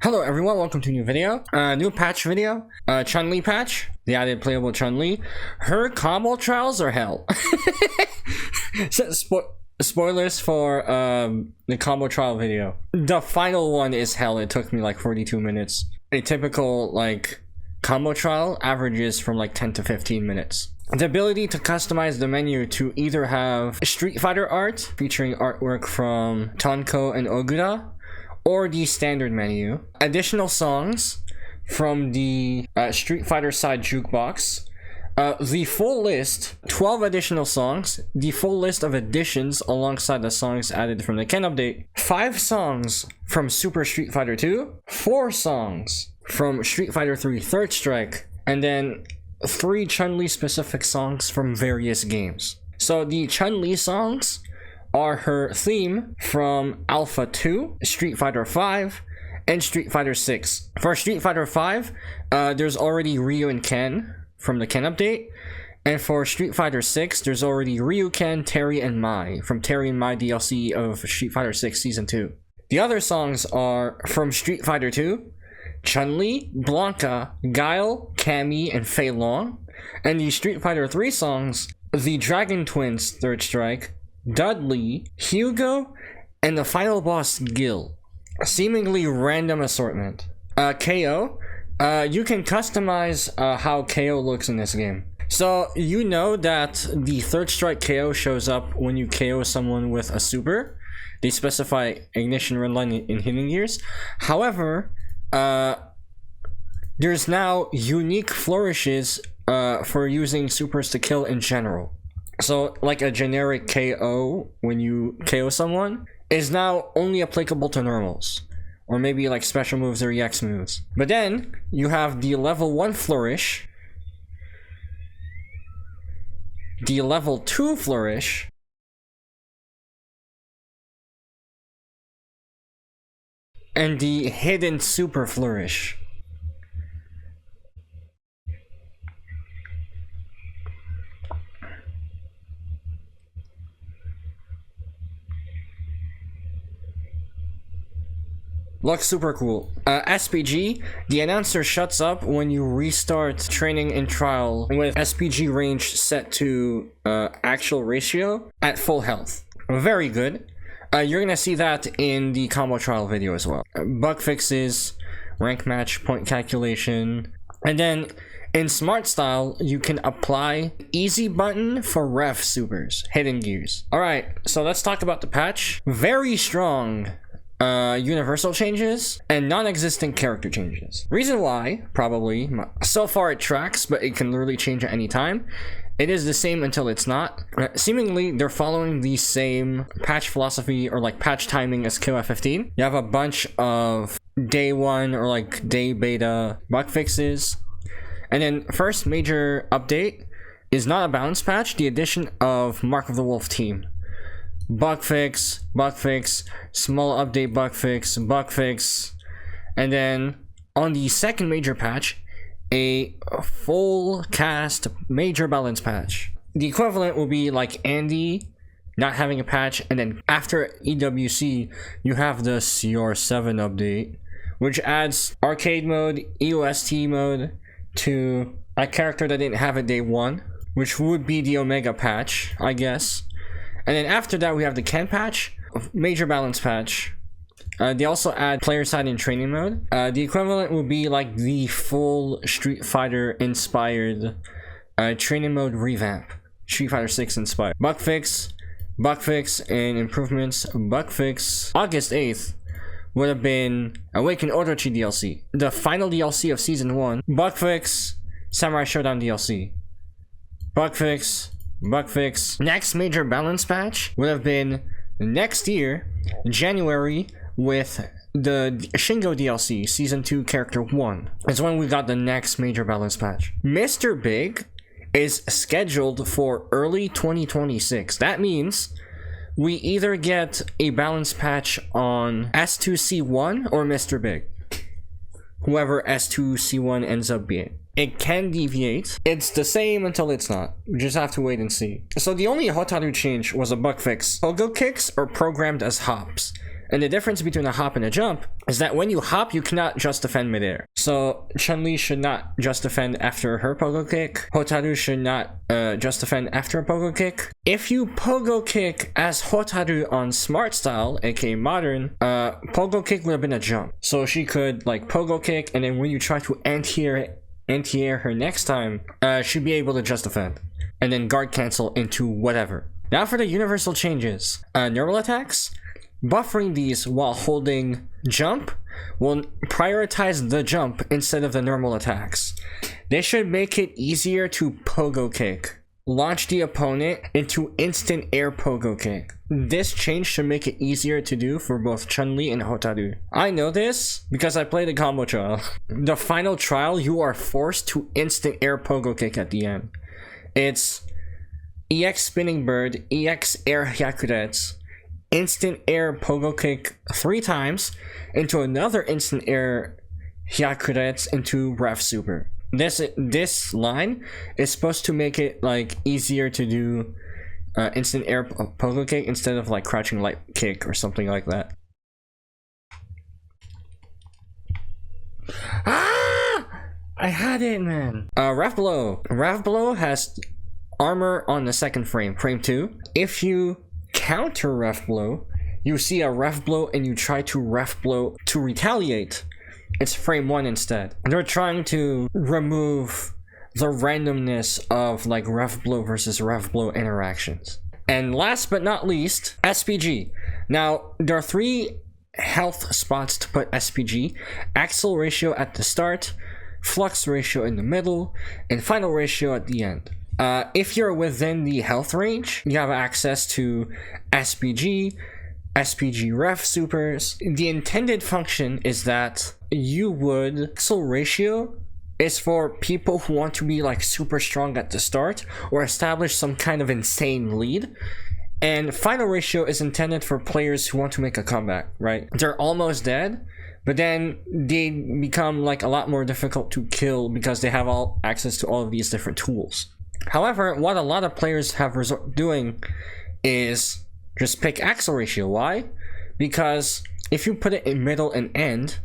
Hello everyone, welcome to a new video. New patch video. Chun-Li patch. The added playable Chun-Li. Her combo trials are hell. Spoilers for the combo trial video. The final one is hell. It took me like 42 minutes. A typical like combo trial averages from like 10 to 15 minutes. The ability to customize the menu to either have Street Fighter art featuring artwork from Tonko and Ogura, or the standard menu. Additional songs from the Street Fighter side jukebox. The full list, 12 additional songs. The full list of additions alongside the songs added from the Ken update. 5 songs from Super Street Fighter 2. 4 songs from Street Fighter 3 Third Strike. And then 3 Chun-Li specific songs from various games. So the Chun-Li songs are her theme from Alpha 2, Street Fighter 5, and Street Fighter 6. For Street Fighter 5, there's already Ryu and Ken from the Ken update. And for Street Fighter 6, there's already Ryu, Ken, Terry, and Mai from Terry and Mai DLC of Street Fighter 6 Season 2. The other songs are from Street Fighter 2, Chun-Li, Blanca, Guile, Cammy, and Fei Long. And the Street Fighter 3 songs, the Dragon Twins Third Strike, Dudley, Hugo, and the final boss Gil. A seemingly random assortment. KO. You can customize how KO looks in this game. So you know that the Third Strike KO shows up when you KO someone with a super. They specify Ignition Redline in Hidden Gears. However, there's now unique flourishes for using supers to kill in general. So like a generic KO when you KO someone is now only applicable to normals, or maybe like special moves or EX moves. But then you have the level 1 flourish, the level 2 flourish, and the hidden super flourish. Looks super cool. SPG, the announcer shuts up when you restart training in trial with SPG range set to actual ratio at full health. Very good. You're gonna see that in the combo trial video as well. Bug fixes, rank match, point calculation, and then in smart style, you can apply easy button for ref supers, hidden gears. Alright, so let's talk about the patch. Very strong universal changes and non-existent character changes. Reason why, probably, so far it tracks, but it can literally change at any time. It is the same until it's not. Seemingly, they're following the same patch philosophy or like patch timing as KOF 15. You have a bunch of day 1 or like day beta bug fixes. And then first major update is not a balance patch, the addition of Mark of the Wolf team. Bug fix, small update, bug fix, and then on the second major patch, a full cast major balance patch. The equivalent will be like Andy not having a patch, and then after EWC, you have the CR7 update, which adds arcade mode, EOST mode to a character that didn't have it day 1, which would be the Omega patch, I guess. And then after that, we have the Ken patch, major balance patch. They also add player side and training mode. The equivalent would be like the full Street Fighter inspired training mode revamp. Street Fighter 6 inspired. Bug fix, and improvements. Bug fix. August 8th would have been Awaken Orochi DLC, the final DLC of Season 1. Bug fix, Samurai Showdown DLC. Bug fix. Next major balance patch would have been next year, January, with the Shingo DLC, Season 2 Character 1. That's when we got the next major balance patch. Mr. Big is scheduled for early 2026. That means we either get a balance patch on S2C1 or Mr. Big. Whoever S2C1 ends up being. It can deviate. It's the same until it's not. We just have to wait and see. So the only Hotaru change was a bug fix. Pogo kicks are programmed as hops. And the difference between a hop and a jump is that when you hop, you cannot just defend midair. So Chun-Li should not just defend after her pogo kick. Hotaru should not just defend after a pogo kick. If you pogo kick as Hotaru on smart style, aka modern, pogo kick would have been a jump. So she could like pogo kick, and then when you try to anti-air her next time, she'd be able to just defend. And then guard cancel into whatever. Now for the universal changes. Normal attacks. Buffering these while holding jump will prioritize the jump instead of the normal attacks. They should make it easier to pogo kick. Launch the opponent into instant air pogo kick. This change should make it easier to do for both Chun-Li and Hotaru. I know this because I played the combo trial. The final trial, you are forced to instant air pogo kick at the end. It's EX spinning bird, EX air hyakuretsu, instant air pogo kick 3 times into another instant air hyakuretsu into ref super. This line is supposed to make it like easier to do instant air pogo kick instead of like crouching light kick or something like that. I had it, man. Ref blow. Ref blow has armor on the second frame, frame 2. If you counter ref blow, you see a ref blow and you try to ref blow to retaliate. It's frame 1 instead. They're trying to remove the randomness of like ref blow versus ref blow interactions. And last but not least, SPG. Now there are 3 health spots to put SPG: axle ratio at the start, flux ratio in the middle, and final ratio at the end. If you're within the health range, you have access to SPG, SPG ref supers. The intended function is that you would... Axle ratio is for people who want to be like super strong at the start or establish some kind of insane lead. And final ratio is intended for players who want to make a comeback, right? They're almost dead, but then they become like a lot more difficult to kill because they have all access to all of these different tools. However, what a lot of players have doing is just pick axle ratio. Why? Because if you put it in middle and end,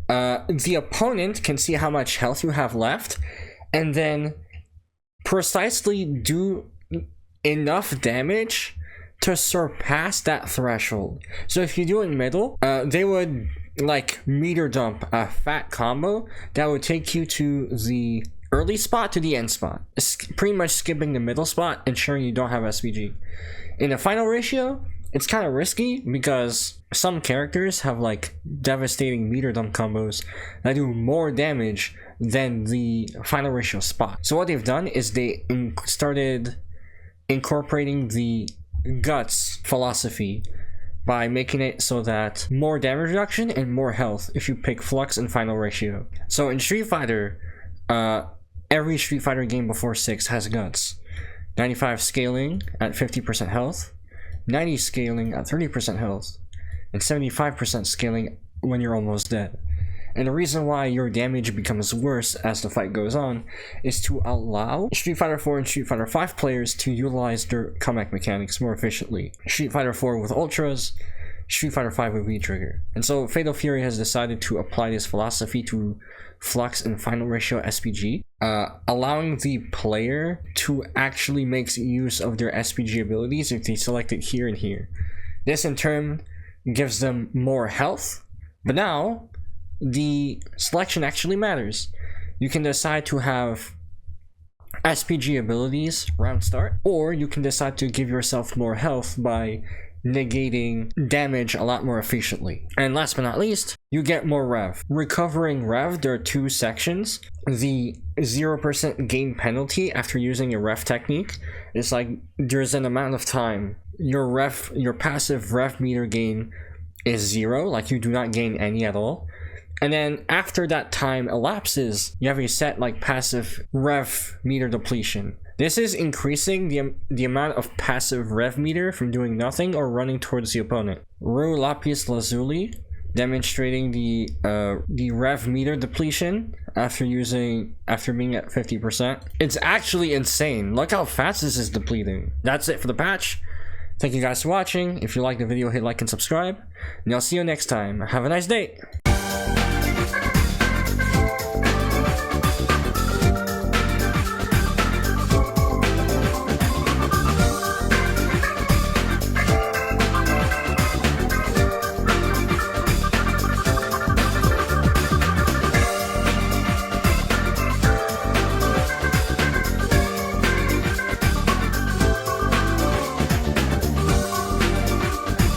the opponent can see how much health you have left and then precisely do enough damage to surpass that threshold. So if you do it in middle, they would like meter dump a fat combo that would take you to the early spot to the end spot, pretty much skipping the middle spot, ensuring you don't have SPG. In the final ratio, it's kind of risky because some characters have like devastating meter dump combos that do more damage than the final ratio spot. So what they've done is they started incorporating the guts philosophy by making it so that more damage reduction and more health if you pick flux and final ratio. So in Street Fighter, every Street Fighter game before 6 has guts. 95 scaling at 50% health, 90 scaling at 30% health, and 75% scaling when you're almost dead. And the reason why your damage becomes worse as the fight goes on is to allow Street Fighter 4 and Street Fighter 5 players to utilize their comeback mechanics more efficiently. Street Fighter 4 with Ultras, Street Fighter 5 with V-Trigger. And so Fatal Fury has decided to apply this philosophy to Flux and Final Ratio SPG, allowing the player to actually make use of their SPG abilities if they select it here and here. This in turn gives them more health, but now the selection actually matters. You can decide to have SPG abilities round start, or you can decide to give yourself more health by negating damage a lot more efficiently. And last but not least, you get more rev. Recovering rev, there are 2 sections. The 0% gain penalty after using a rev technique is like there's an amount of time your passive rev meter gain is 0, like you do not gain any at all. And then after that time elapses, you have a set like passive rev meter depletion. This is increasing the amount of passive rev meter from doing nothing or running towards the opponent. Ru Lapis Lazuli, demonstrating the rev meter depletion after being at 50%. It's actually insane. Look how fast this is depleting. That's it for the patch. Thank you guys for watching. If you liked the video, hit like and subscribe. And I'll see you next time. Have a nice day.